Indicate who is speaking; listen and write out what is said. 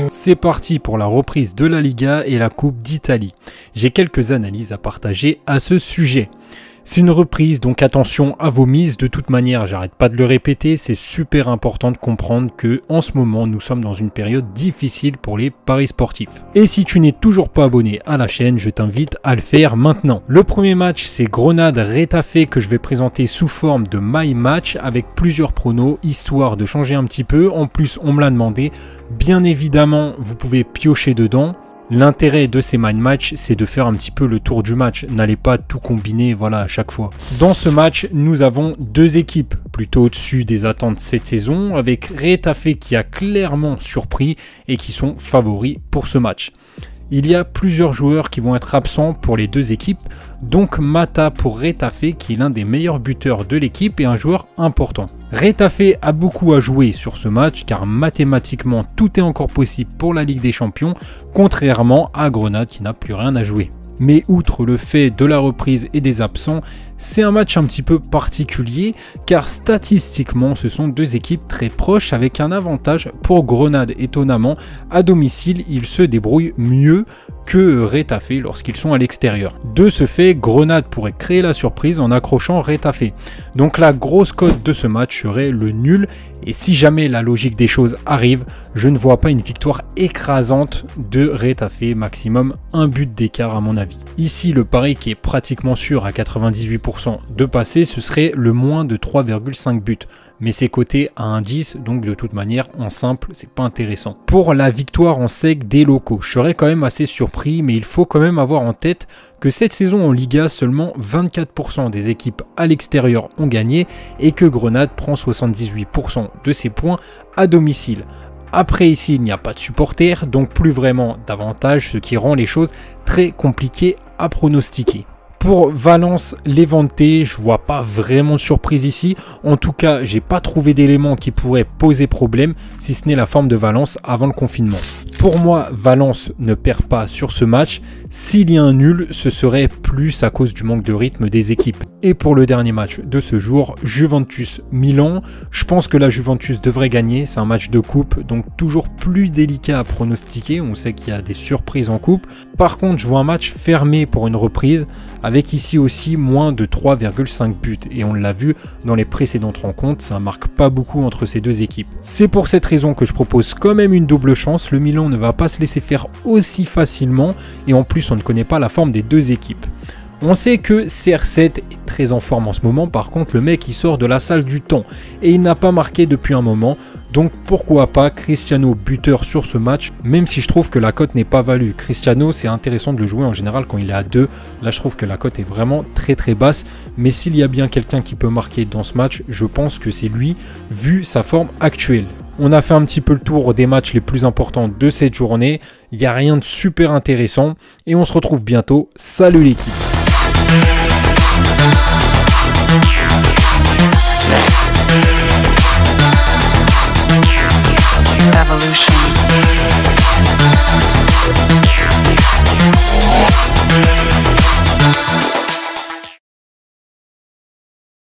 Speaker 1: C'est parti pour la reprise de la Liga et la Coupe d'Italie. J'ai quelques analyses à partager à ce sujet. C'est une reprise, donc attention à vos mises. De toute manière, j'arrête pas de le répéter, c'est super important de comprendre que en ce moment, nous sommes dans une période difficile pour les paris sportifs. Et si tu n'es toujours pas abonné à la chaîne, je t'invite à le faire maintenant. Le premier match, c'est Grenade-Retafe que je vais présenter sous forme de My Match avec plusieurs pronos, histoire de changer un petit peu. En plus, on me l'a demandé. Bien évidemment, vous pouvez piocher dedans. L'intérêt de ces mind match, c'est de faire un petit peu le tour du match. N'allez pas tout combiner, voilà, à chaque fois. Dans ce match, nous avons deux équipes plutôt au-dessus des attentes cette saison, avec Retafe qui a clairement surpris et qui sont favoris pour ce match. Il y a plusieurs joueurs qui vont être absents pour les deux équipes, donc Mata pour Retafe qui est l'un des meilleurs buteurs de l'équipe et un joueur important. Retafe a beaucoup à jouer sur ce match car mathématiquement tout est encore possible pour la Ligue des Champions, contrairement à Grenade qui n'a plus rien à jouer. Mais outre le fait de la reprise et des absents, c'est un match un petit peu particulier car statistiquement ce sont deux équipes très proches avec un avantage pour Grenade. Étonnamment, à domicile, ils se débrouillent mieux que Retafe lorsqu'ils sont à l'extérieur. De ce fait, Grenade pourrait créer la surprise en accrochant Retafe. Donc la grosse cote de ce match serait le nul et si jamais la logique des choses arrive, je ne vois pas une victoire écrasante de Retafe, maximum un but d'écart à mon avis. Ici, le pari qui est pratiquement sûr à 98% de passer, ce serait le moins de 3,5 buts. Mais c'est coté à 1,10, donc de toute manière, en simple, c'est pas intéressant. Pour la victoire en sec des locaux, je serais quand même assez surpris, mais il faut quand même avoir en tête que cette saison en Liga, seulement 24% des équipes à l'extérieur ont gagné et que Grenade prend 78% de ses points à domicile. Après ici, il n'y a pas de supporters, donc plus vraiment d'avantage, ce qui rend les choses très compliquées à pronostiquer. Pour Valence-Levante, je vois pas vraiment de surprise ici. En tout cas, j'ai pas trouvé d'éléments qui pourraient poser problème, si ce n'est la forme de Valence avant le confinement. Pour moi, Valence ne perd pas sur ce match. S'il y a un nul, ce serait plus à cause du manque de rythme des équipes. Et pour le dernier match de ce jour, Juventus-Milan. Je pense que la Juventus devrait gagner. C'est un match de coupe, donc toujours plus délicat à pronostiquer. On sait qu'il y a des surprises en coupe. Par contre, je vois un match fermé pour une reprise, avec ici aussi moins de 3,5 buts. Et on l'a vu dans les précédentes rencontres, ça ne marque pas beaucoup entre ces deux équipes. C'est pour cette raison que je propose quand même une double chance. Le Milan ne va pas se laisser faire aussi facilement et en plus on ne connaît pas la forme des deux équipes. On sait que CR7 est très en forme en ce moment, par contre le mec il sort de la salle du temps et il n'a pas marqué depuis un moment, donc pourquoi pas Cristiano buteur sur ce match, même si je trouve que la cote n'est pas value. Cristiano, c'est intéressant de le jouer en général quand il est à 2, là je trouve que la cote est vraiment très basse, mais s'il y a bien quelqu'un qui peut marquer dans ce match, je pense que c'est lui vu sa forme actuelle. On a fait un petit peu le tour des matchs les plus importants de cette journée, il n'y a rien de super intéressant et on se retrouve bientôt. Salut l'équipe!
Speaker 2: Evolution.